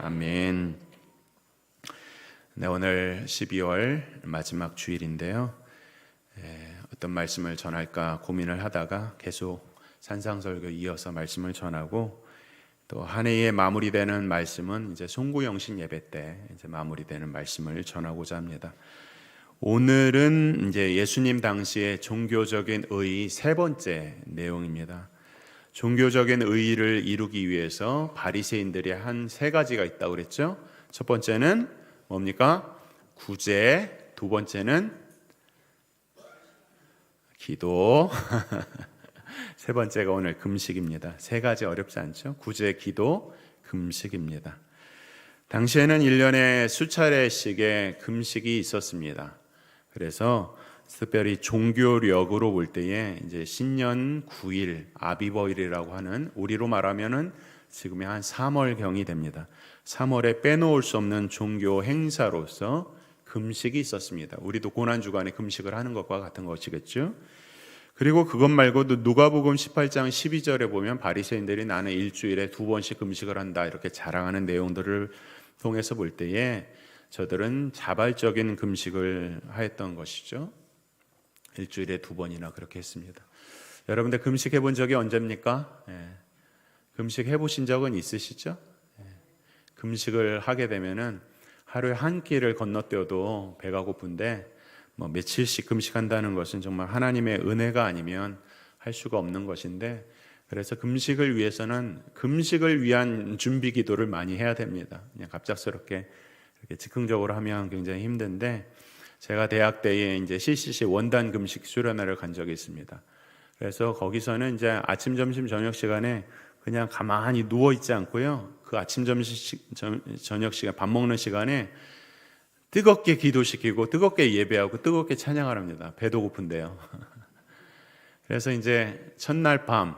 아멘. 네, 오늘 12월 마지막 주일인데요. 어떤 말씀을 전할까 고민을 하다가 계속 산상설교 이어서 말씀을 전하고 또 한 해에 마무리되는 말씀은 이제 송구영신 예배 때 이제 마무리되는 말씀을 전하고자 합니다. 오늘은 이제 예수님 당시의 종교적인 의의 세 번째 내용입니다. 종교적인 의의를 이루기 위해서 바리새인들이 한 세 가지가 있다고 그랬죠. 첫 번째는 뭡니까? 구제. 두 번째는 기도. 세 번째가 오늘 금식입니다. 세 가지 어렵지 않죠? 구제, 기도, 금식입니다. 당시에는 1년에 수차례씩의 금식이 있었습니다. 그래서 특별히 종교력으로 볼 때에 이제 신년 9일 아비버일이라고 하는, 우리로 말하면은 지금이 한 3월경이 됩니다. 3월에 빼놓을 수 없는 종교 행사로서 금식이 있었습니다. 우리도 고난주간에 금식을 하는 것과 같은 것이겠죠. 그리고 그것 말고도 누가복음 18장 12절에 보면 바리새인들이 나는 일주일에 2번씩 금식을 한다 이렇게 자랑하는 내용들을 통해서 볼 때에 저들은 자발적인 금식을 하였던 것이죠. 일주일에 2번이나 그렇게 했습니다. 여러분들 금식해 본 적이 언제입니까? 금식해 보신 적은 있으시죠? 금식을 하게 되면은 하루에 한 끼를 건너뛰어도 배가 고픈데 뭐 며칠씩 금식한다는 것은 정말 하나님의 은혜가 아니면 할 수가 없는 것인데, 그래서 금식을 위해서는 금식을 위한 준비 기도를 많이 해야 됩니다. 그냥 갑작스럽게 이렇게 즉흥적으로 하면 굉장히 힘든데, 제가 대학 때에 이제 CCC 원단 금식 수련회를 간 적이 있습니다. 그래서 거기서는 이제 아침, 점심, 저녁 시간에 그냥 가만히 누워 있지 않고요. 그 아침, 점심, 저녁 시간, 밥 먹는 시간에 뜨겁게 기도시키고 뜨겁게 예배하고 뜨겁게 찬양을 합니다. 배도 고픈데요. 그래서 이제 첫날 밤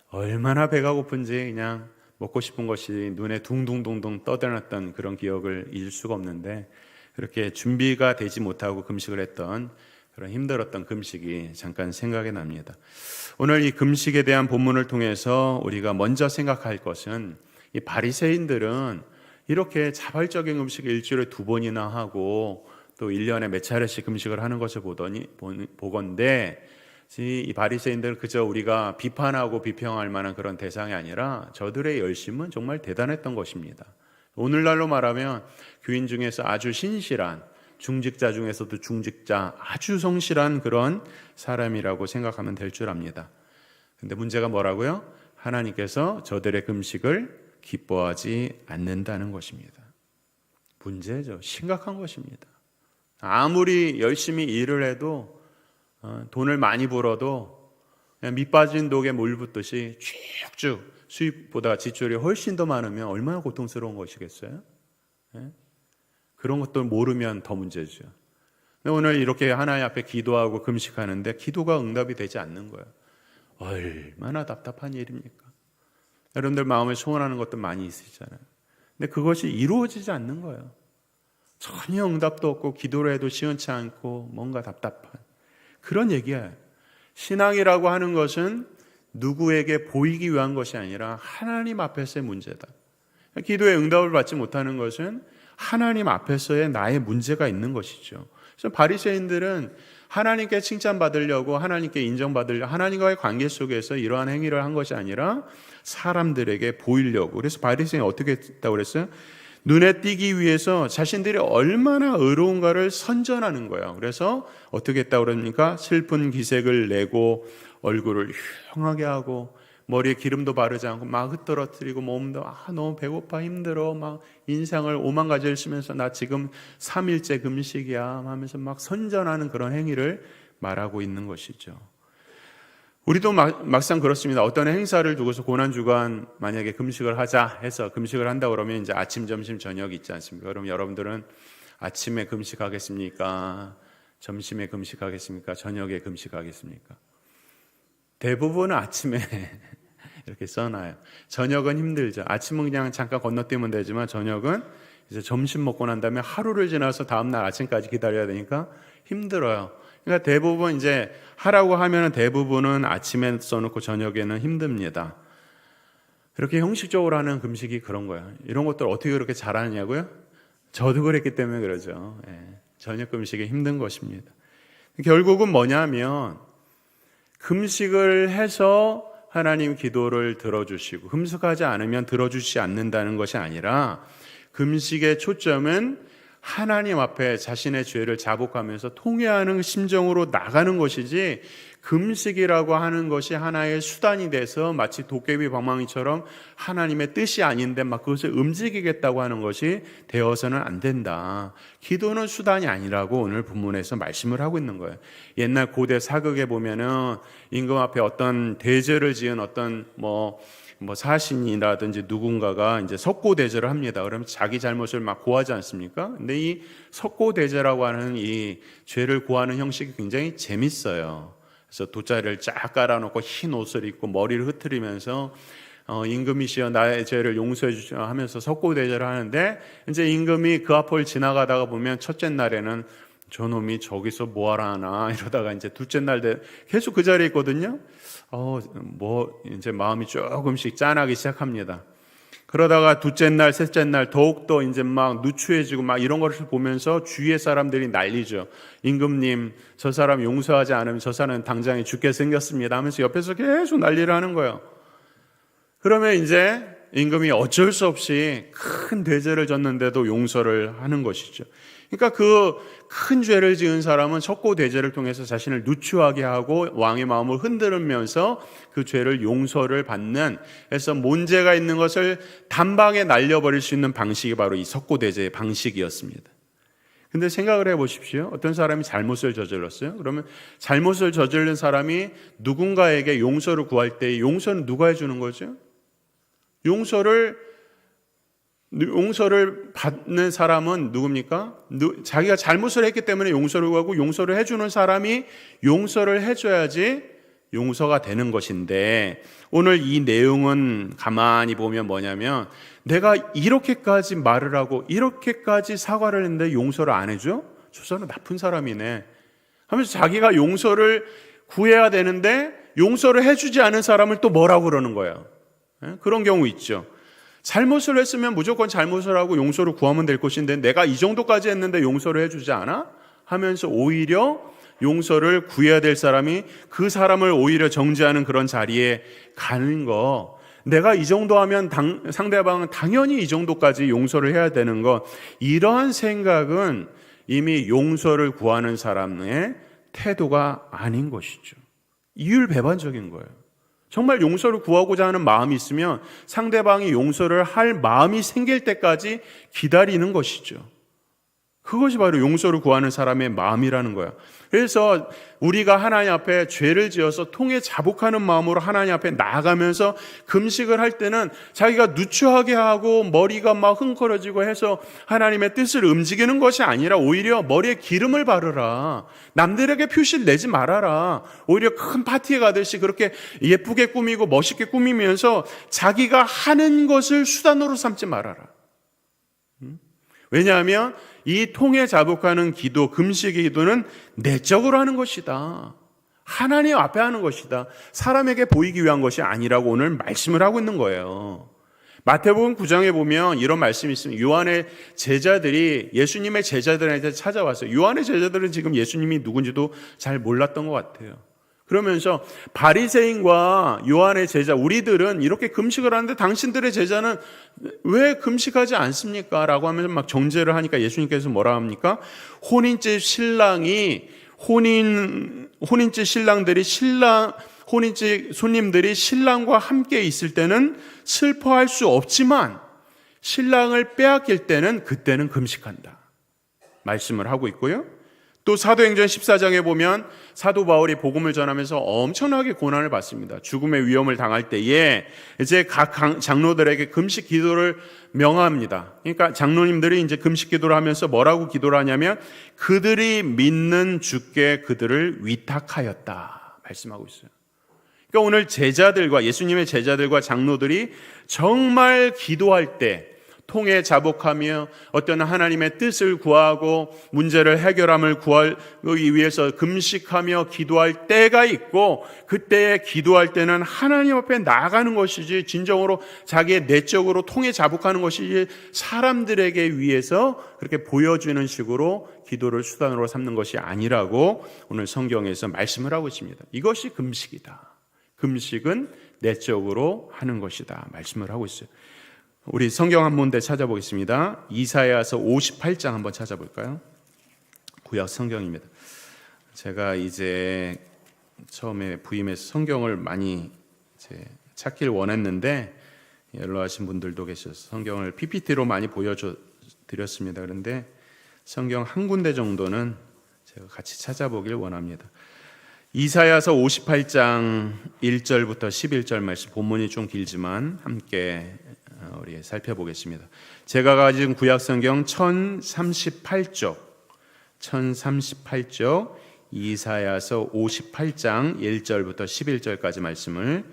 얼마나 배가 고픈지 그냥 먹고 싶은 것이 눈에 둥둥둥둥 떠다녔던 그런 기억을 잊을 수가 없는데, 그렇게 준비가 되지 못하고 금식을 했던 그런 힘들었던 금식이 잠깐 생각이 납니다. 오늘 이 금식에 대한 본문을 통해서 우리가 먼저 생각할 것은, 이 바리새인들은 이렇게 자발적인 금식을 일주일에 2번이나 하고 또 1년에 몇 차례씩 금식을 하는 것을 보건대, 이 바리새인들은 그저 우리가 비판하고 비평할 만한 그런 대상이 아니라 저들의 열심은 정말 대단했던 것입니다. 오늘날로 말하면 교인 중에서 아주 신실한, 중직자 중에서도 중직자, 아주 성실한 그런 사람이라고 생각하면 될 줄 압니다. 근데 문제가 뭐라고요? 하나님께서 저들의 금식을 기뻐하지 않는다는 것입니다. 문제죠. 심각한 것입니다. 아무리 열심히 일을 해도 돈을 많이 벌어도 그냥 밑 빠진 독에 물 붓듯이 쭉쭉 수입보다 지출이 훨씬 더 많으면 얼마나 고통스러운 것이겠어요? 그런 것도 모르면 더 문제죠. 근데 오늘 이렇게 하나님 앞에 기도하고 금식하는데 기도가 응답이 되지 않는 거예요. 얼마나 답답한 일입니까? 여러분들 마음에 소원하는 것도 많이 있으시잖아요. 근데 그것이 이루어지지 않는 거예요. 전혀 응답도 없고 기도를 해도 시원치 않고 뭔가 답답한 그런 얘기예요. 신앙이라고 하는 것은 누구에게 보이기 위한 것이 아니라 하나님 앞에서의 문제다. 기도에 응답을 받지 못하는 것은 하나님 앞에서의 나의 문제가 있는 것이죠. 그래서 바리새인들은 하나님께 칭찬받으려고, 하나님께 인정받으려고, 하나님과의 관계 속에서 이러한 행위를 한 것이 아니라 사람들에게 보이려고. 그래서 바리새인이 어떻게 했다고 그랬어요? 눈에 띄기 위해서 자신들이 얼마나 의로운가를 선전하는 거예요. 그래서 어떻게 했다고 그럽니까? 슬픈 기색을 내고 얼굴을 흉하게 하고 머리에 기름도 바르지 않고 막 흩어뜨리고 몸도 너무 배고파 힘들어 막 인상을 오만 가지를 쓰면서 나 지금 3일째 금식이야 하면서 막 선전하는 그런 행위를 말하고 있는 것이죠. 우리도 막상 그렇습니다. 어떤 행사를 두고서 고난주간 만약에 금식을 하자 해서 금식을 한다 그러면 이제 아침, 점심, 저녁 있지 않습니까? 그럼 여러분들은 아침에 금식하겠습니까? 점심에 금식하겠습니까? 저녁에 금식하겠습니까? 대부분은 아침에 이렇게 써놔요. 저녁은 힘들죠. 아침은 그냥 잠깐 건너뛰면 되지만 저녁은 이제 점심 먹고 난 다음에 하루를 지나서 다음날 아침까지 기다려야 되니까 힘들어요. 그러니까 대부분 이제 하라고 하면 대부분은 아침에 써놓고 저녁에는 힘듭니다. 그렇게 형식적으로 하는 금식이 그런 거야. 이런 것들 어떻게 그렇게 잘하냐고요? 저도 그랬기 때문에 그러죠. 저녁 금식이 힘든 것입니다. 결국은 뭐냐면 금식을 해서 하나님 기도를 들어주시고 금식하지 않으면 들어주시지 않는다는 것이 아니라 금식의 초점은 하나님 앞에 자신의 죄를 자복하면서 통회하는 심정으로 나가는 것이지, 금식이라고 하는 것이 하나의 수단이 돼서 마치 도깨비 방망이처럼 하나님의 뜻이 아닌데 막 그것을 움직이겠다고 하는 것이 되어서는 안 된다. 기도는 수단이 아니라고 오늘 본문에서 말씀을 하고 있는 거예요. 옛날 고대 사극에 보면은 임금 앞에 어떤 대제를 지은 어떤 사신이라든지 누군가가 이제 석고대제를 합니다. 그러면 자기 잘못을 막 고하지 않습니까? 근데 이 석고대제라고 하는 이 죄를 고하는 형식이 굉장히 재밌어요. 그래서 돗자리를 쫙 깔아놓고 흰 옷을 입고 머리를 흐트리면서 임금이시여 나의 죄를 용서해 주시오 하면서 석고대제를 하는데, 이제 임금이 그 앞을 지나가다가 보면 첫째 날에는 저놈이 저기서 뭐하라 하나 이러다가 이제 둘째 날 계속 그 자리에 있거든요. 이제 마음이 조금씩 짠하기 시작합니다. 그러다가 둘째 날, 셋째 날 더욱더 이제 막 누추해지고 막 이런 것을 보면서 주위의 사람들이 난리죠. 임금님, 저 사람 용서하지 않으면 저 사람은 당장에 죽게 생겼습니다 하면서 옆에서 계속 난리를 하는 거예요. 그러면 이제 임금이 어쩔 수 없이 큰 대제를 졌는데도 용서를 하는 것이죠. 그러니까 그 큰 죄를 지은 사람은 석고대제를 통해서 자신을 누추하게 하고 왕의 마음을 흔들면서 그 죄를 용서를 받는, 그래서 문제가 있는 것을 단방에 날려버릴 수 있는 방식이 바로 이 석고대제의 방식이었습니다. 근데 생각을 해보십시오. 어떤 사람이 잘못을 저질렀어요. 그러면 잘못을 저지른 사람이 누군가에게 용서를 구할 때 용서는 누가 해주는 거죠? 용서를 받는 사람은 누굽니까? 자기가 잘못을 했기 때문에 용서를 구하고 용서를 해주는 사람이 용서를 해줘야지 용서가 되는 것인데, 오늘 이 내용은 가만히 보면 뭐냐면, 내가 이렇게까지 말을 하고 이렇게까지 사과를 했는데 용서를 안 해줘? 저 사람 나쁜 사람이네 하면서 자기가 용서를 구해야 되는데 용서를 해주지 않은 사람을 또 뭐라고 그러는 거예요. 그런 경우 있죠. 잘못을 했으면 무조건 잘못을 하고 용서를 구하면 될 것인데 내가 이 정도까지 했는데 용서를 해주지 않아? 하면서 오히려 용서를 구해야 될 사람이 그 사람을 오히려 정죄하는 그런 자리에 가는 거, 내가 이 정도 하면 상대방은 당연히 이 정도까지 용서를 해야 되는 것, 이러한 생각은 이미 용서를 구하는 사람의 태도가 아닌 것이죠. 이율배반적인 거예요. 정말 용서를 구하고자 하는 마음이 있으면 상대방이 용서를 할 마음이 생길 때까지 기다리는 것이죠. 그것이 바로 용서를 구하는 사람의 마음이라는 거야. 그래서 우리가 하나님 앞에 죄를 지어서 통해 자복하는 마음으로 하나님 앞에 나아가면서 금식을 할 때는 자기가 누추하게 하고 머리가 막 흥거려지고 해서 하나님의 뜻을 움직이는 것이 아니라 오히려 머리에 기름을 바르라. 남들에게 표시를 내지 말아라. 오히려 큰 파티에 가듯이 그렇게 예쁘게 꾸미고 멋있게 꾸미면서 자기가 하는 것을 수단으로 삼지 말아라. 왜냐하면 이 통해 자복하는 기도, 금식의 기도는 내적으로 하는 것이다. 하나님 앞에 하는 것이다. 사람에게 보이기 위한 것이 아니라고 오늘 말씀을 하고 있는 거예요. 마태복음 9장에 보면 이런 말씀이 있습니다. 요한의 제자들이 예수님의 제자들한테 찾아왔어요. 요한의 제자들은 지금 예수님이 누군지도 잘 몰랐던 것 같아요. 그러면서 바리새인과 요한의 제자, 우리들은 이렇게 금식을 하는데 당신들의 제자는 왜 금식하지 않습니까? 라고 하면서 막 정죄를 하니까 예수님께서 뭐라 합니까? 혼인집 손님들이 신랑과 함께 있을 때는 슬퍼할 수 없지만 신랑을 빼앗길 때는 그때는 금식한다. 말씀을 하고 있고요. 또 사도행전 14장에 보면 사도 바울이 복음을 전하면서 엄청나게 고난을 받습니다. 죽음의 위험을 당할 때에 이제 각 장로들에게 금식 기도를 명합니다. 그러니까 장로님들이 이제 금식 기도를 하면서 뭐라고 기도를 하냐면 그들이 믿는 주께 그들을 위탁하였다 말씀하고 있어요. 그러니까 오늘 제자들과 예수님의 제자들과 장로들이 정말 기도할 때 통해 자복하며 어떤 하나님의 뜻을 구하고 문제를 해결함을 구하기 위해서 금식하며 기도할 때가 있고, 그때에 기도할 때는 하나님 앞에 나아가는 것이지 진정으로 자기의 내적으로 통해 자복하는 것이지 사람들에게 위해서 그렇게 보여주는 식으로 기도를 수단으로 삼는 것이 아니라고 오늘 성경에서 말씀을 하고 있습니다. 이것이 금식이다. 금식은 내적으로 하는 것이다 말씀을 하고 있어요. 우리 성경 한 군데 찾아보겠습니다. 이사야서 58장 한번 찾아볼까요? 구약 성경입니다. 제가 이제 처음에 부임해서 성경을 많이 찾길 원했는데 연락하신 분들도 계셔서 성경을 PPT로 많이 보여드렸습니다. 그런데 성경 한 군데 정도는 제가 같이 찾아보길 원합니다. 이사야서 58장 1절부터 11절 말씀, 본문이 좀 길지만 함께 우리 살펴보겠습니다. 제가 가진 구약 성경 1038쪽 이사야서 58장 1절부터 11절까지 말씀을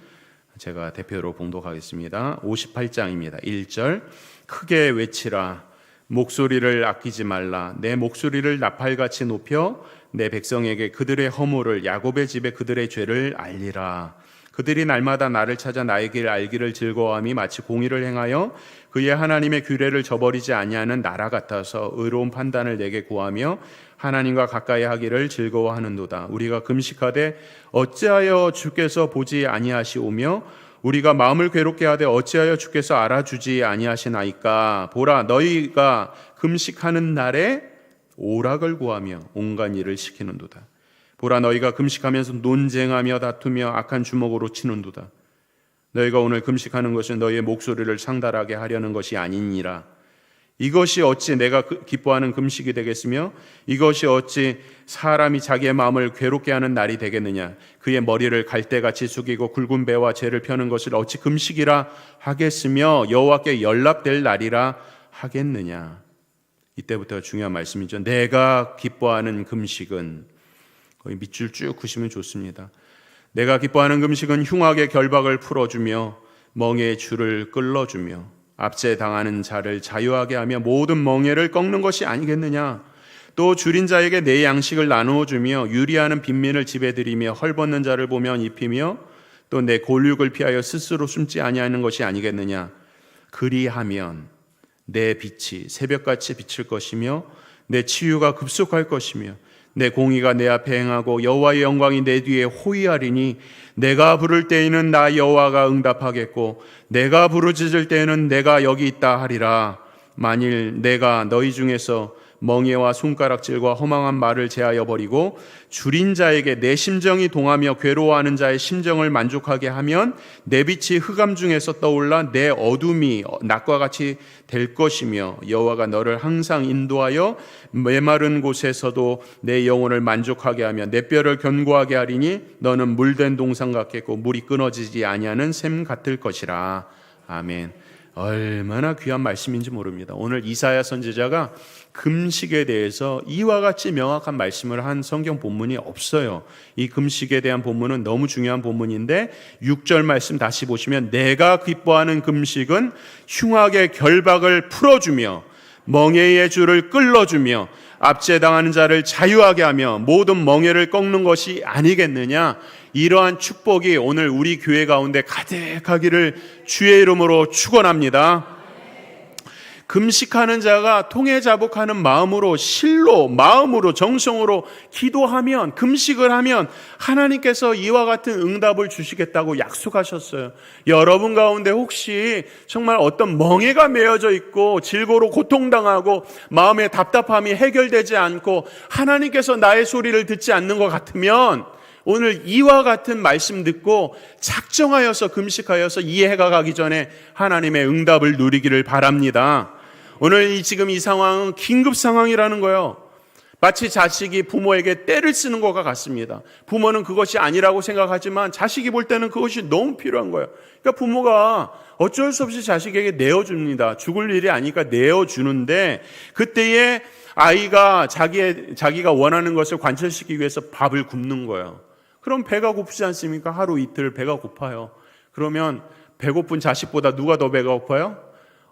제가 대표로 봉독하겠습니다. 58장입니다. 1절, 크게 외치라, 목소리를 아끼지 말라, 내 목소리를 나팔같이 높여 내 백성에게 그들의 허물을, 야곱의 집에 그들의 죄를 알리라. 그들이 날마다 나를 찾아 나의 길 알기를 즐거워함이 마치 공의를 행하여 그의 하나님의 규례를 저버리지 아니하는 나라 같아서 의로운 판단을 내게 구하며 하나님과 가까이 하기를 즐거워하는도다. 우리가 금식하되 어찌하여 주께서 보지 아니하시오며 우리가 마음을 괴롭게 하되 어찌하여 주께서 알아주지 아니하시나이까. 보라, 너희가 금식하는 날에 오락을 구하며 온갖 일을 시키는도다. 보라, 너희가 금식하면서 논쟁하며 다투며 악한 주먹으로 치는도다. 너희가 오늘 금식하는 것은 너희의 목소리를 상달하게 하려는 것이 아니니라. 이것이 어찌 내가 기뻐하는 금식이 되겠으며 이것이 어찌 사람이 자기의 마음을 괴롭게 하는 날이 되겠느냐. 그의 머리를 갈대같이 숙이고 굵은 배와 죄를 펴는 것을 어찌 금식이라 하겠으며 여호와께 연락될 날이라 하겠느냐. 이때부터 중요한 말씀이죠. 내가 기뻐하는 금식은, 거기 밑줄 쭉 그시면 좋습니다. 내가 기뻐하는 금식은 흉악의 결박을 풀어주며 멍에의 줄을 끌어주며 압제당하는 자를 자유하게 하며 모든 멍에를 꺾는 것이 아니겠느냐. 또 줄인 자에게 내 양식을 나누어 주며 유리하는 빈민을 집에 들이며 헐벗는 자를 보면 입히며 또 내 골육을 피하여 스스로 숨지 아니하는 것이 아니겠느냐. 그리하면 내 빛이 새벽같이 비칠 것이며 내 치유가 급속할 것이며 내 공의가 내 앞에 행하고 여호와의 영광이 내 뒤에 호위하리니 내가 부를 때에는 나 여호와가 응답하겠고 내가 부르짖을 때에는 내가 여기 있다 하리라. 만일 내가 너희 중에서 멍에와 손가락질과 허망한 말을 제하여 버리고 줄인 자에게 내 심정이 동하며 괴로워하는 자의 심정을 만족하게 하면 내 빛이 흑암 중에서 떠올라 내 어둠이 낮과 같이 될 것이며 여호와가 너를 항상 인도하여 메마른 곳에서도 내 영혼을 만족하게 하며 내 뼈를 견고하게 하리니 너는 물된 동상 같겠고 물이 끊어지지 아니하는 샘 같을 것이라. 아멘. 얼마나 귀한 말씀인지 모릅니다. 오늘 이사야 선지자가 금식에 대해서 이와 같이 명확한 말씀을 한 성경 본문이 없어요. 이 금식에 대한 본문은 너무 중요한 본문인데 6절 말씀 다시 보시면 내가 기뻐하는 금식은 흉악의 결박을 풀어주며 멍에의 줄을 끌어주며 압제당하는 자를 자유하게 하며 모든 멍에를 꺾는 것이 아니겠느냐. 이러한 축복이 오늘 우리 교회 가운데 가득하기를 주의 이름으로 축원합니다. 금식하는 자가 통해 자복하는 마음으로 실로 마음으로 정성으로 기도하면, 금식을 하면 하나님께서 이와 같은 응답을 주시겠다고 약속하셨어요. 여러분 가운데 혹시 정말 어떤 멍에가 메어져 있고 질고로 고통당하고 마음의 답답함이 해결되지 않고 하나님께서 나의 소리를 듣지 않는 것 같으면 오늘 이와 같은 말씀 듣고 작정하여서 금식하여서 이 해가 가기 전에 하나님의 응답을 누리기를 바랍니다. 오늘 지금 이 상황은 긴급 상황이라는 거예요. 마치 자식이 부모에게 떼를 쓰는 것과 같습니다. 부모는 그것이 아니라고 생각하지만 자식이 볼 때는 그것이 너무 필요한 거예요. 그러니까 부모가 어쩔 수 없이 자식에게 내어줍니다. 죽을 일이 아니니까 내어주는데 그때에 아이가 자기가 원하는 것을 관철시키기 위해서 밥을 굶는 거예요. 그럼 배가 고프지 않습니까? 하루 이틀 배가 고파요. 그러면 배고픈 자식보다 누가 더 배가 고파요?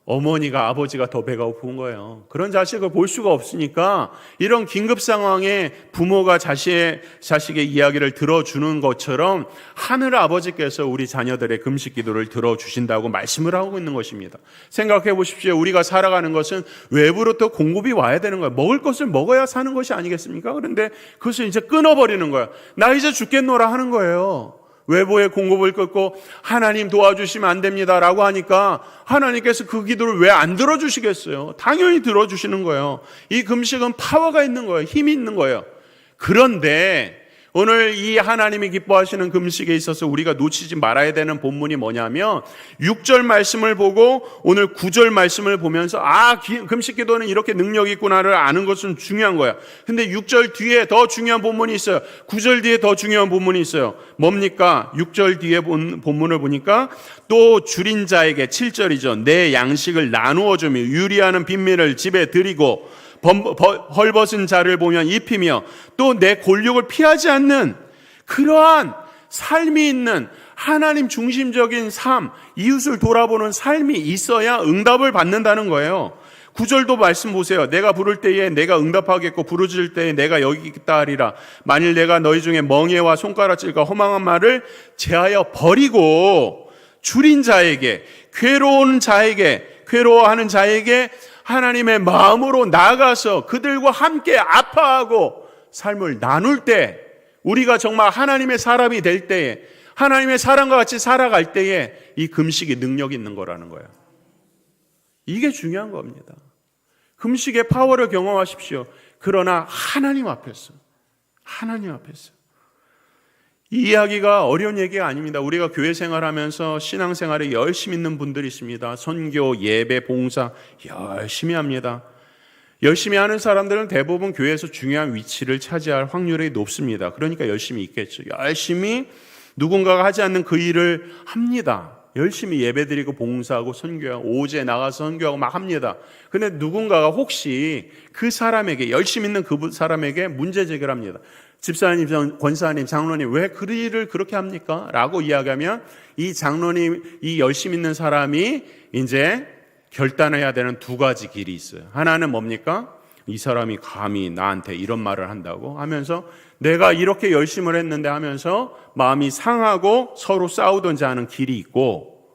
어머니가 아버지가 더 배가 고픈 거예요. 그런 자식을 볼 수가 없으니까 이런 긴급 상황에 부모가 자식의 이야기를 들어주는 것처럼 하늘 아버지께서 우리 자녀들의 금식 기도를 들어주신다고 말씀을 하고 있는 것입니다. 생각해 보십시오. 우리가 살아가는 것은 외부로부터 공급이 와야 되는 거예요. 먹을 것을 먹어야 사는 것이 아니겠습니까? 그런데 그것을 이제 끊어버리는 거예요. 나 이제 죽겠노라 하는 거예요. 외부의 공급을 끊고 하나님 도와주시면 안 됩니다 라고 하니까 하나님께서 그 기도를 왜 안 들어주시겠어요? 당연히 들어주시는 거예요. 이 금식은 파워가 있는 거예요. 힘이 있는 거예요. 그런데 오늘 이 하나님이 기뻐하시는 금식에 있어서 우리가 놓치지 말아야 되는 본문이 뭐냐면 6절 말씀을 보고 오늘 9절 말씀을 보면서 금식 기도는 이렇게 능력이 있구나를 아는 것은 중요한 거야. 근데 6절 뒤에 더 중요한 본문이 있어요. 9절 뒤에 더 중요한 본문이 있어요. 뭡니까? 6절 뒤에 본문을 보니까 또 줄인 자에게 7절이죠. 내 양식을 나누어 주며 유리하는 빈민을 집에 드리고 헐벗은 자를 보면 입히며 또 내 곤욕을 피하지 않는 그러한 삶이 있는 하나님 중심적인 삶, 이웃을 돌아보는 삶이 있어야 응답을 받는다는 거예요. 9절도 말씀 보세요. 내가 부를 때에 내가 응답하겠고 부르짖을 때에 내가 여기 있다 하리라. 만일 내가 너희 중에 멍에와 손가락질과 허망한 말을 제하여 버리고 줄인 자에게, 괴로워하는 자에게 하나님의 마음으로 나아가서 그들과 함께 아파하고 삶을 나눌 때, 우리가 정말 하나님의 사람이 될 때에, 하나님의 사람과 같이 살아갈 때에 이 금식이 능력이 있는 거라는 거예요. 이게 중요한 겁니다. 금식의 파워를 경험하십시오. 그러나 하나님 앞에서 이 이야기가 어려운 얘기가 아닙니다. 우리가 교회 생활하면서 신앙생활에 열심히 있는 분들이 있습니다. 선교, 예배, 봉사 열심히 합니다. 열심히 하는 사람들은 대부분 교회에서 중요한 위치를 차지할 확률이 높습니다. 그러니까 열심히 있겠죠. 열심히 누군가가 하지 않는 그 일을 합니다. 열심히 예배드리고 봉사하고 선교하고 오후에 나가서 선교하고 막 합니다. 근데 누군가가 혹시 그 사람에게, 열심히 있는 그 사람에게 문제 제기를 합니다. 집사님, 권사님, 장로님 왜 그 일을 그렇게 합니까? 라고 이야기하면 이 장로님, 이 열심히 있는 사람이 이제 결단해야 되는 두 가지 길이 있어요. 하나는 뭡니까? 이 사람이 감히 나한테 이런 말을 한다고 하면서 내가 이렇게 열심을 했는데 하면서 마음이 상하고 서로 싸우든지 하는 길이 있고,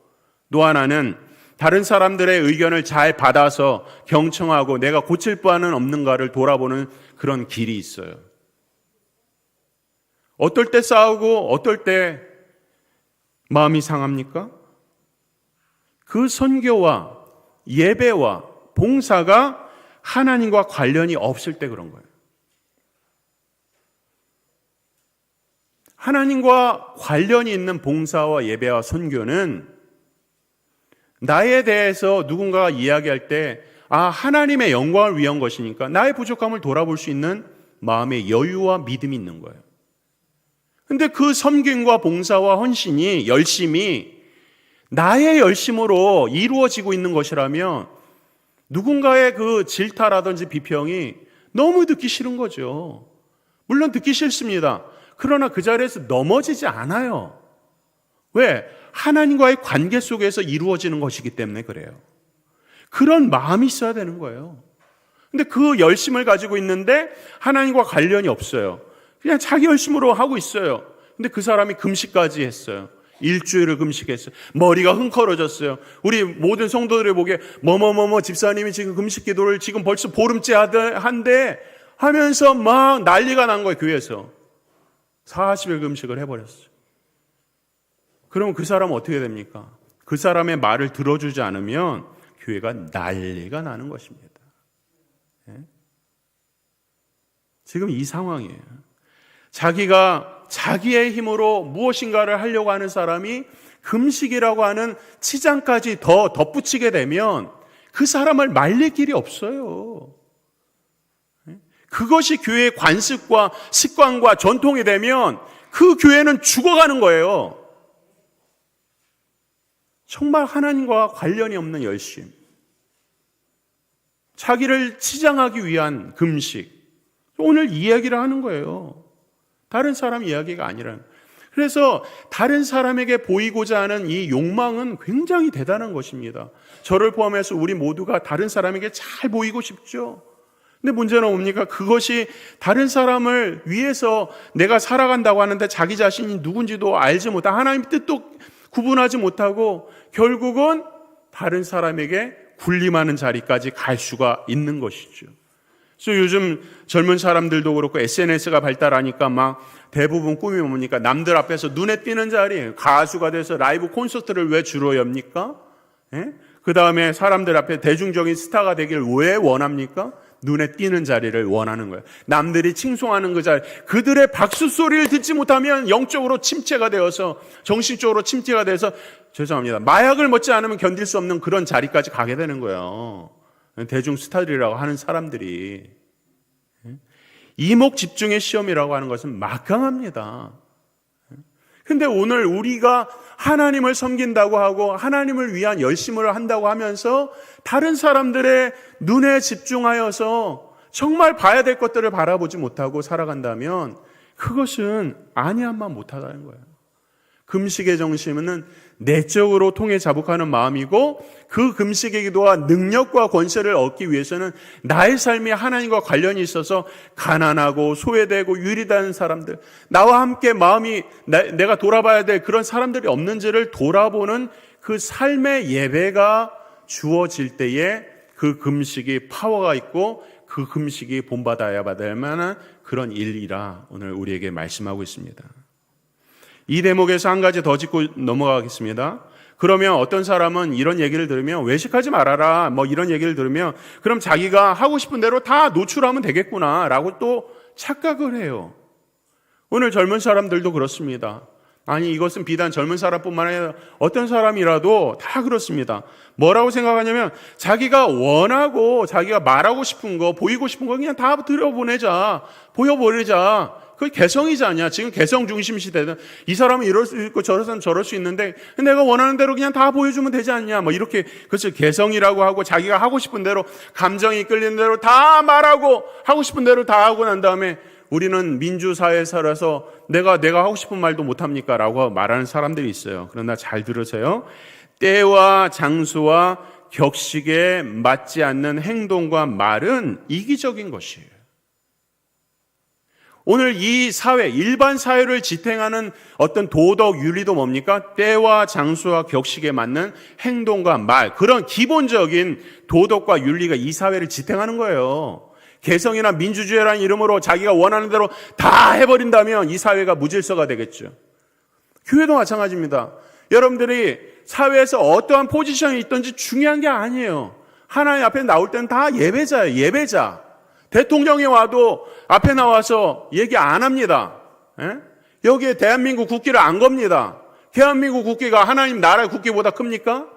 또 하나는 다른 사람들의 의견을 잘 받아서 경청하고 내가 고칠 바는 없는가를 돌아보는 그런 길이 있어요. 어떨 때 싸우고 어떨 때 마음이 상합니까? 그 선교와 예배와 봉사가 하나님과 관련이 없을 때 그런 거예요. 하나님과 관련이 있는 봉사와 예배와 선교는 나에 대해서 누군가가 이야기할 때 하나님의 영광을 위한 것이니까 나의 부족함을 돌아볼 수 있는 마음의 여유와 믿음이 있는 거예요. 근데 그 섬김과 봉사와 헌신이 열심히 나의 열심으로 이루어지고 있는 것이라면 누군가의 그 질타라든지 비평이 너무 듣기 싫은 거죠. 물론 듣기 싫습니다. 그러나 그 자리에서 넘어지지 않아요. 왜? 하나님과의 관계 속에서 이루어지는 것이기 때문에 그래요. 그런 마음이 있어야 되는 거예요. 근데 그 열심을 가지고 있는데 하나님과 관련이 없어요. 그냥 자기 열심으로 하고 있어요. 근데 그 사람이 금식까지 했어요. 일주일을 금식했어요. 머리가 흥커러졌어요. 우리 모든 성도들이 보기에 집사님이 지금 금식 기도를 지금 벌써 보름째 한데 하면서 막 난리가 난 거예요. 교회에서 40일 금식을 해버렸어요. 그러면 그 사람은 어떻게 됩니까? 그 사람의 말을 들어주지 않으면 교회가 난리가 나는 것입니다. 지금 이 상황이에요. 자기가 자기의 힘으로 무엇인가를 하려고 하는 사람이 금식이라고 하는 치장까지 더 덧붙이게 되면 그 사람을 말릴 길이 없어요. 그것이 교회의 관습과 습관과 전통이 되면 그 교회는 죽어가는 거예요. 정말 하나님과 관련이 없는 열심, 자기를 치장하기 위한 금식, 오늘 이 이야기를 하는 거예요. 다른 사람 이야기가 아니라. 그래서 다른 사람에게 보이고자 하는 이 욕망은 굉장히 대단한 것입니다. 저를 포함해서 우리 모두가 다른 사람에게 잘 보이고 싶죠. 근데 문제는 뭡니까? 그것이 다른 사람을 위해서 내가 살아간다고 하는데 자기 자신이 누군지도 알지 못하고 하나님의 뜻도 구분하지 못하고 결국은 다른 사람에게 군림하는 자리까지 갈 수가 있는 것이죠. 그래서 요즘 젊은 사람들도 그렇고 SNS가 발달하니까 막 대부분 꿈이 뭡니까? 남들 앞에서 눈에 띄는 자리, 가수가 돼서 라이브 콘서트를 왜 주로 엽니까? 그 다음에 사람들 앞에 대중적인 스타가 되길 왜 원합니까? 눈에 띄는 자리를 원하는 거예요. 남들이 칭송하는 그 자리, 그들의 박수 소리를 듣지 못하면 영적으로 침체가 되어서, 정신적으로 침체가 돼서, 죄송합니다, 마약을 먹지 않으면 견딜 수 없는 그런 자리까지 가게 되는 거예요. 대중 스타들이라고 하는 사람들이. 이목 집중의 시험이라고 하는 것은 막강합니다. 근데 오늘 우리가 하나님을 섬긴다고 하고 하나님을 위한 열심을 한다고 하면서 다른 사람들의 눈에 집중하여서 정말 봐야 될 것들을 바라보지 못하고 살아간다면 그것은 아니함만 못하다는 거예요. 금식의 정신은 내적으로 통해 자복하는 마음이고 그 금식의 기도와 능력과 권세를 얻기 위해서는 나의 삶이 하나님과 관련이 있어서 가난하고 소외되고 유리다는 사람들, 나와 함께 마음이 내가 돌아봐야 될 그런 사람들이 없는지를 돌아보는 그 삶의 예배가 주어질 때에 그 금식이 파워가 있고 그 금식이 본받아야 받을 만한 그런 일이라 오늘 우리에게 말씀하고 있습니다. 이 대목에서 한 가지 더 짚고 넘어가겠습니다. 그러면 어떤 사람은 이런 얘기를 들으면 외식하지 말아라 뭐 이런 얘기를 들으면 그럼 자기가 하고 싶은 대로 다 노출하면 되겠구나 라고 또 착각을 해요. 오늘 젊은 사람들도 그렇습니다. 아니 이것은 비단 젊은 사람뿐만 아니라 어떤 사람이라도 다 그렇습니다. 뭐라고 생각하냐면 자기가 원하고 자기가 말하고 싶은 거 보이고 싶은 거 그냥 다 들여보내자, 보여버리자. 그게 개성이지 않냐. 지금 개성 중심 시대든 이 사람은 이럴 수 있고 저 사람은 저럴 수 있는데 내가 원하는 대로 그냥 다 보여주면 되지 않냐. 뭐 이렇게 그것을 개성이라고 하고 자기가 하고 싶은 대로 감정이 끌리는 대로 다 말하고 하고 싶은 대로 다 하고 난 다음에 우리는 민주사회에 살아서 내가 하고 싶은 말도 못합니까? 라고 말하는 사람들이 있어요. 그러나 잘 들으세요. 때와 장소와 격식에 맞지 않는 행동과 말은 이기적인 것이에요. 오늘 이 사회, 일반 사회를 지탱하는 어떤 도덕 윤리도 뭡니까? 때와 장소와 격식에 맞는 행동과 말, 그런 기본적인 도덕과 윤리가 이 사회를 지탱하는 거예요. 개성이나 민주주의라는 이름으로 자기가 원하는 대로 다 해버린다면 이 사회가 무질서가 되겠죠. 교회도 마찬가지입니다. 여러분들이 사회에서 어떠한 포지션이 있든지 중요한 게 아니에요. 하나님 앞에 나올 때는 다 예배자예요. 예배자. 대통령이 와도 앞에 나와서 얘기 안 합니다. 여기에 대한민국 국기를 안 겁니다. 대한민국 국기가 하나님 나라의 국기보다 큽니까?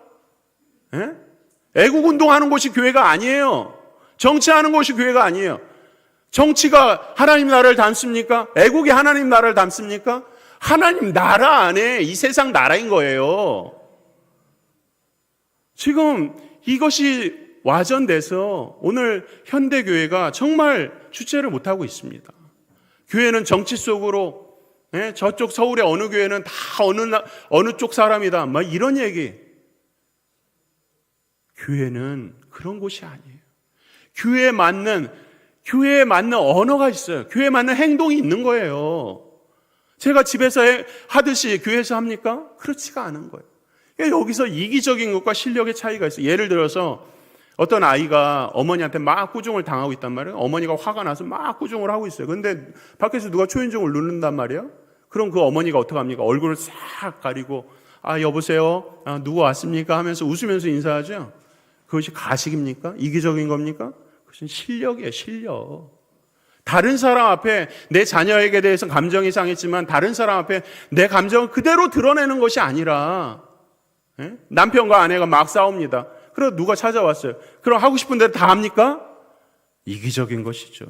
애국운동하는 곳이 교회가 아니에요. 정치하는 곳이 교회가 아니에요. 정치가 하나님 나라를 담습니까? 애국이 하나님 나라를 담습니까? 하나님 나라 안에 이 세상 나라인 거예요. 지금 이것이 와전돼서 오늘 현대교회가 정말 주체를 못하고 있습니다. 교회는 정치 속으로 저쪽 서울의 어느 교회는 다 어느 쪽 사람이다 막 이런 얘기. 교회는 그런 곳이 아니에요. 교회에 맞는 언어가 있어요. 교회에 맞는 행동이 있는 거예요. 제가 집에서 하듯이 교회에서 합니까? 그렇지가 않은 거예요. 여기서 이기적인 것과 실력의 차이가 있어요. 예를 들어서 어떤 아이가 어머니한테 막 꾸중을 당하고 있단 말이에요. 어머니가 화가 나서 막 꾸중을 하고 있어요. 그런데 밖에서 누가 초인종을 누른단 말이에요. 그럼 그 어머니가 어떡합니까? 얼굴을 싹 가리고 여보세요? 누구 왔습니까? 하면서 웃으면서 인사하죠. 그것이 가식입니까? 이기적인 겁니까? 그것은 실력이에요. 실력. 다른 사람 앞에 내 자녀에게 대해서 감정이 상했지만 다른 사람 앞에 내 감정을 그대로 드러내는 것이 아니라 남편과 아내가 막 싸웁니다. 그럼 누가 찾아왔어요. 그럼 하고 싶은 대로 다 합니까? 이기적인 것이죠.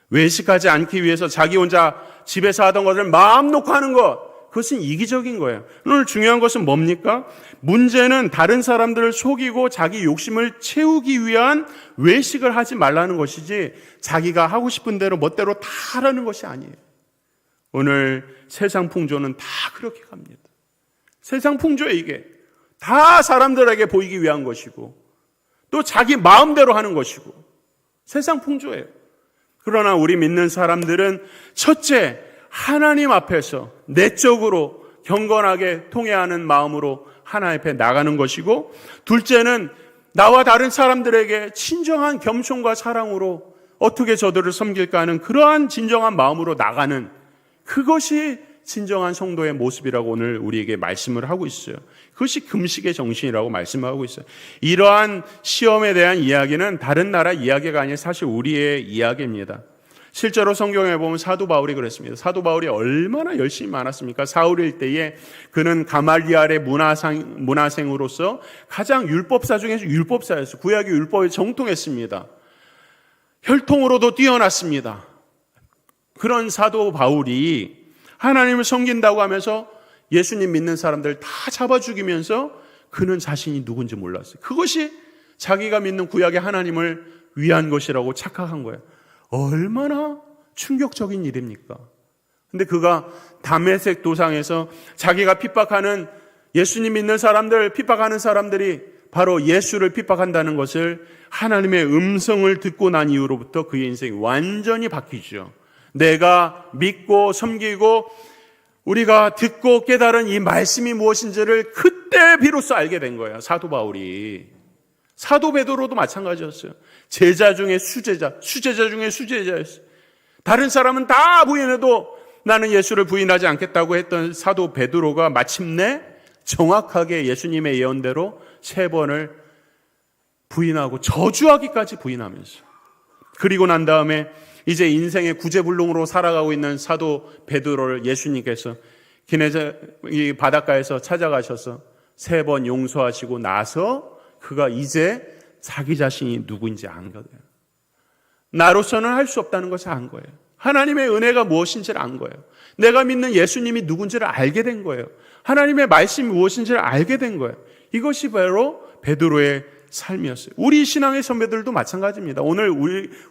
외식하지 않기 위해서 자기 혼자 집에서 하던 것을 마음 놓고 하는 것, 그것은 이기적인 거예요. 오늘 중요한 것은 뭡니까? 문제는 다른 사람들을 속이고 자기 욕심을 채우기 위한 외식을 하지 말라는 것이지 자기가 하고 싶은 대로 멋대로 다 하라는 것이 아니에요. 오늘 세상 풍조는 다 그렇게 갑니다. 세상 풍조에 이게 다 사람들에게 보이기 위한 것이고 또 자기 마음대로 하는 것이고 세상 풍조예요. 그러나 우리 믿는 사람들은 첫째, 하나님 앞에서 내적으로 경건하게 통회하는 마음으로 하나님 앞에 나가는 것이고, 둘째는 나와 다른 사람들에게 진정한 겸손과 사랑으로 어떻게 저들을 섬길까 하는 그러한 진정한 마음으로 나가는, 그것이 진정한 성도의 모습이라고 오늘 우리에게 말씀을 하고 있어요. 그것이 금식의 정신이라고 말씀하고 있어요. 이러한 시험에 대한 이야기는 다른 나라 이야기가 아니라 사실 우리의 이야기입니다. 실제로 성경에 보면 사도 바울이 그랬습니다. 사도 바울이 얼마나 열심히 많았습니까? 사울일 때에 그는 가말리알의 문화생으로서 가장 율법사 중에서 율법사였어요. 구약의 율법에 정통했습니다. 혈통으로도 뛰어났습니다. 그런 사도 바울이 하나님을 섬긴다고 하면서 예수님 믿는 사람들 다 잡아 죽이면서 그는 자신이 누군지 몰랐어요. 그것이 자기가 믿는 구약의 하나님을 위한 것이라고 착각한 거예요. 얼마나 충격적인 일입니까? 근데 그가 다메섹 도상에서 자기가 핍박하는 예수님 믿는 사람들, 핍박하는 사람들이 바로 예수를 핍박한다는 것을 하나님의 음성을 듣고 난 이후로부터 그의 인생이 완전히 바뀌죠. 내가 믿고 섬기고 우리가 듣고 깨달은 이 말씀이 무엇인지를 그때 비로소 알게 된 거예요. 사도 바울이. 사도 베드로도 마찬가지였어요. 제자 중에 수제자, 수제자 중에 수제자였어요. 다른 사람은 다 부인해도 나는 예수를 부인하지 않겠다고 했던 사도 베드로가 마침내 정확하게 예수님의 예언대로 3번을 부인하고 저주하기까지 부인하면서, 그리고 난 다음에 이제 인생의 구제불능으로 살아가고 있는 사도 베드로를 예수님께서 이 바닷가에서 찾아가셔서 3번 용서하시고 나서 그가 이제 자기 자신이 누구인지 안 거예요. 나로서는 할 수 없다는 것을 안 거예요. 하나님의 은혜가 무엇인지를 안 거예요. 내가 믿는 예수님이 누군지를 알게 된 거예요. 하나님의 말씀이 무엇인지를 알게 된 거예요. 이것이 바로 베드로의 삶이었어요. 우리 신앙의 선배들도 마찬가지입니다. 오늘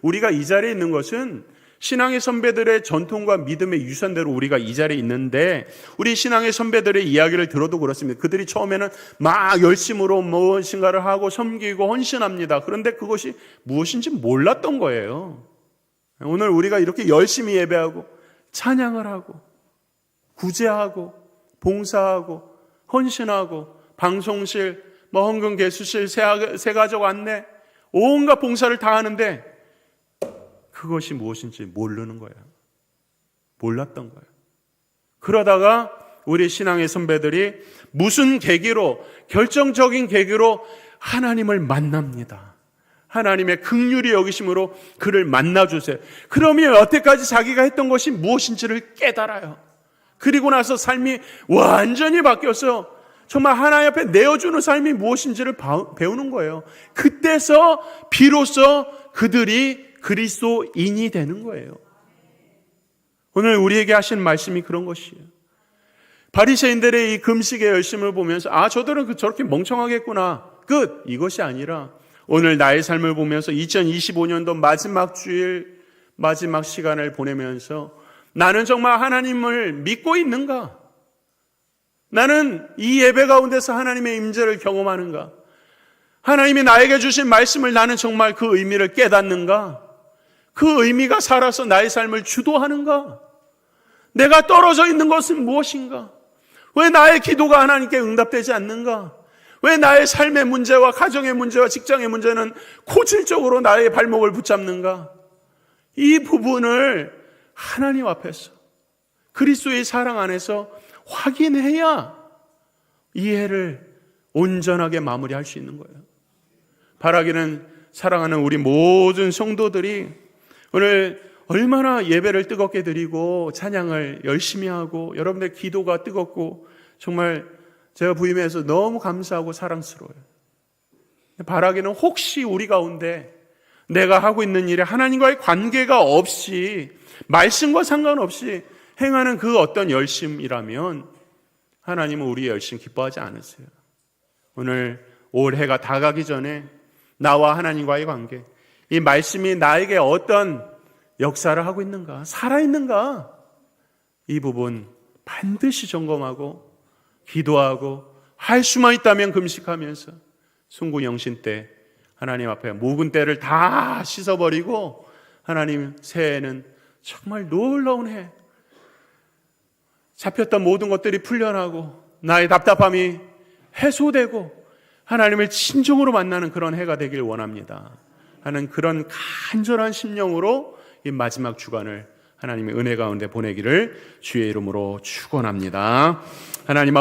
우리가 이 자리에 있는 것은 신앙의 선배들의 전통과 믿음의 유산대로 우리가 이 자리에 있는데, 우리 신앙의 선배들의 이야기를 들어도 그렇습니다. 그들이 처음에는 막 열심으로 무엇인가를 하고 섬기고 헌신합니다. 그런데 그것이 무엇인지 몰랐던 거예요. 오늘 우리가 이렇게 열심히 예배하고 찬양을 하고 구제하고 봉사하고 헌신하고 방송실, 헌금 개수실, 새가족 안내, 온갖 봉사를 다 하는데 그것이 무엇인지 모르는 거예요. 몰랐던 거예요. 그러다가 우리 신앙의 선배들이 무슨 계기로, 결정적인 계기로 하나님을 만납니다. 하나님의 긍휼히 여기심으로 그를 만나주세요. 그러면 여태까지 자기가 했던 것이 무엇인지를 깨달아요. 그리고 나서 삶이 완전히 바뀌어서 정말 하나님 앞에 내어주는 삶이 무엇인지를 배우는 거예요. 그때서 비로소 그들이 그리스도인이 되는 거예요. 오늘 우리에게 하신 말씀이 그런 것이에요. 바리새인들의 이 금식의 열심을 보면서 저들은 저렇게 멍청하겠구나, 끝, 이것이 아니라 오늘 나의 삶을 보면서 2025년도 마지막 주일, 마지막 시간을 보내면서 나는 정말 하나님을 믿고 있는가? 나는 이 예배 가운데서 하나님의 임재를 경험하는가? 하나님이 나에게 주신 말씀을 나는 정말 그 의미를 깨닫는가? 그 의미가 살아서 나의 삶을 주도하는가? 내가 떨어져 있는 것은 무엇인가? 왜 나의 기도가 하나님께 응답되지 않는가? 왜 나의 삶의 문제와 가정의 문제와 직장의 문제는 고질적으로 나의 발목을 붙잡는가? 이 부분을 하나님 앞에서 그리스도의 사랑 안에서 확인해야 이해를 온전하게 마무리할 수 있는 거예요. 바라기는 사랑하는 우리 모든 성도들이 오늘 얼마나 예배를 뜨겁게 드리고 찬양을 열심히 하고 여러분들 기도가 뜨겁고 정말 제가 부임해서 너무 감사하고 사랑스러워요. 바라기는 혹시 우리 가운데 내가 하고 있는 일에 하나님과의 관계가 없이 말씀과 상관없이 행하는 그 어떤 열심이라면 하나님은 우리의 열심 기뻐하지 않으세요. 오늘 올해가 다 가기 전에 나와 하나님과의 관계, 이 말씀이 나에게 어떤 역사를 하고 있는가, 살아있는가, 이 부분 반드시 점검하고 기도하고 할 수만 있다면 금식하면서 순구영신 때 하나님 앞에 묵은 때를 다 씻어버리고 하나님 새해에는 정말 놀라운 해, 잡혔던 모든 것들이 풀려나고 나의 답답함이 해소되고 하나님을 진정으로 만나는 그런 해가 되길 원합니다 하는 그런 간절한 심령으로 이 마지막 주간을 하나님의 은혜 가운데 보내기를 주의 이름으로 축원합니다. 하나님